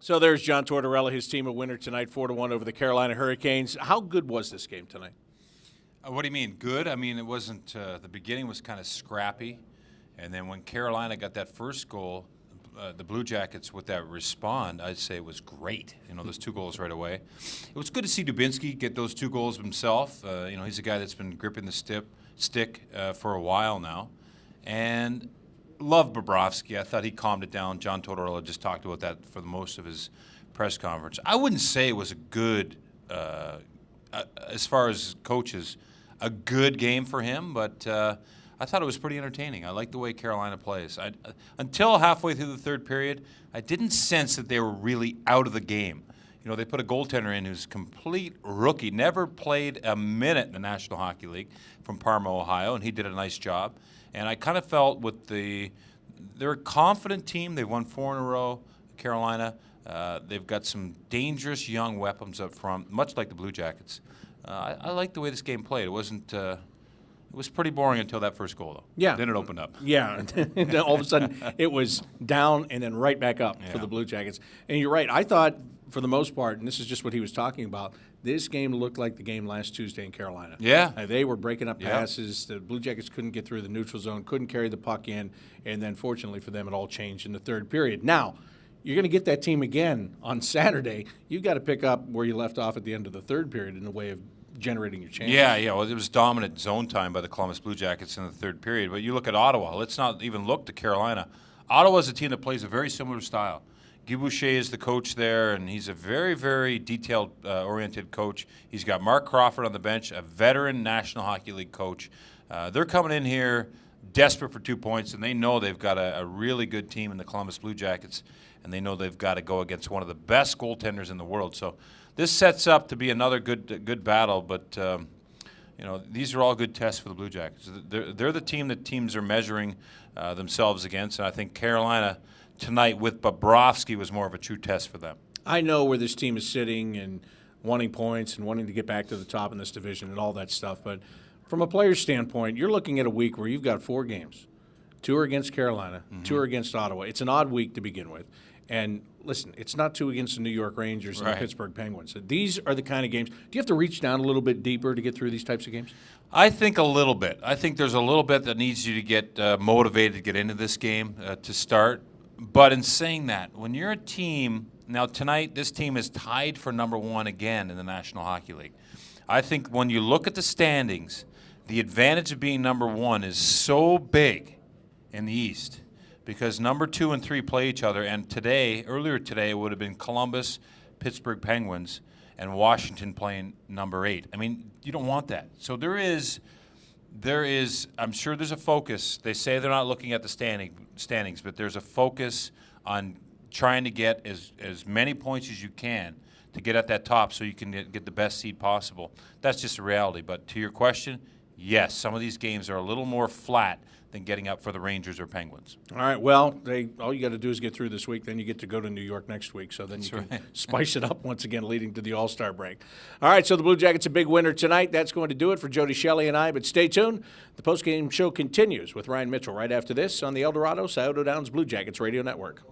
So there's John Tortorella, his team a winner tonight, 4-1 over the Carolina Hurricanes. How good was this game tonight? What do you mean, good? I mean, it wasn't the beginning was kind of scrappy. And then when Carolina got that first goal, the Blue Jackets with that respond, I'd say it was great. Those 2 goals right away. It was good to see Dubinsky get those 2 goals himself. He's a guy that's been gripping the stick for a while now. And love Bobrovsky. I thought he calmed it down. John Tortorella just talked about that for the most of his press conference. I wouldn't say it was a good, as far as coaches, a good game for him, but I thought it was pretty entertaining. I like the way Carolina plays. Until halfway through the third period, I didn't sense that they were really out of the game. They put a goaltender in who's a complete rookie, never played a minute in the National Hockey League from Parma, Ohio, and he did a nice job. And I kind of felt with they're a confident team. They've won 4 in a row, Carolina. They've got some dangerous young weapons up front, much like the Blue Jackets. I like the way this game played. It wasn't. It was pretty boring until that first goal, though. Yeah. Then it opened up. Yeah. And then all of a sudden, it was down and then right back up for the Blue Jackets. And you're right. I thought, for the most part, and this is just what he was talking about, this game looked like the game last Tuesday in Carolina. Yeah. They were breaking up passes. The Blue Jackets couldn't get through the neutral zone, couldn't carry the puck in, and then fortunately for them, it all changed in the third period. Now, you're going to get that team again on Saturday. You've got to pick up where you left off at the end of the third period in the way of generating your chances. Yeah. Well, it was dominant zone time by the Columbus Blue Jackets in the third period. But you look at Ottawa. Let's not even look to Carolina. Ottawa's a team that plays a very similar style. Guy Boucher is the coach there, and he's a very, very detailed-oriented coach. He's got Mark Crawford on the bench, a veteran National Hockey League coach. They're coming in here desperate for 2 points, and they know they've got a really good team in the Columbus Blue Jackets, and they know they've got to go against one of the best goaltenders in the world. So this sets up to be another good battle, but these are all good tests for the Blue Jackets. They're the team that teams are measuring themselves against, and I think Carolina tonight with Bobrovsky was more of a true test for them. I know where this team is sitting and wanting points and wanting to get back to the top in this division and all that stuff, but from a player's standpoint, you're looking at a week where you've got 4 games. 2 are against Carolina, 2 are against Ottawa. It's an odd week to begin with. And listen, it's not 2 against the New York Rangers and the Pittsburgh Penguins. These are the kind of games. Do you have to reach down a little bit deeper to get through these types of games? I think a little bit. I think there's a little bit that needs you to get motivated to get into this game to start. But in saying that, when you're a team, now tonight this team is tied for number 1 again in the National Hockey League. I think when you look at the standings, the advantage of being number 1 is so big in the East because number 2 and 3 play each other. And earlier today, it would have been Columbus, Pittsburgh Penguins, and Washington playing number 8. I mean, you don't want that. So there is, I'm sure there's a focus. They say they're not looking at the standings, but there's a focus on trying to get as many points as you can to get at that top so you can get the best seed possible. That's just a reality. But to your question, yes, some of these games are a little more flat than getting up for the Rangers or Penguins. All right, well, all you got to do is get through this week. Then you get to go to New York next week. So then you can spice it up once again leading to the All-Star break. All right, so the Blue Jackets a big winner tonight. That's going to do it for Jody, Shelley, and I. But stay tuned. The postgame show continues with Ryan Mitchell right after this on the El Dorado Scioto Downs Blue Jackets Radio Network.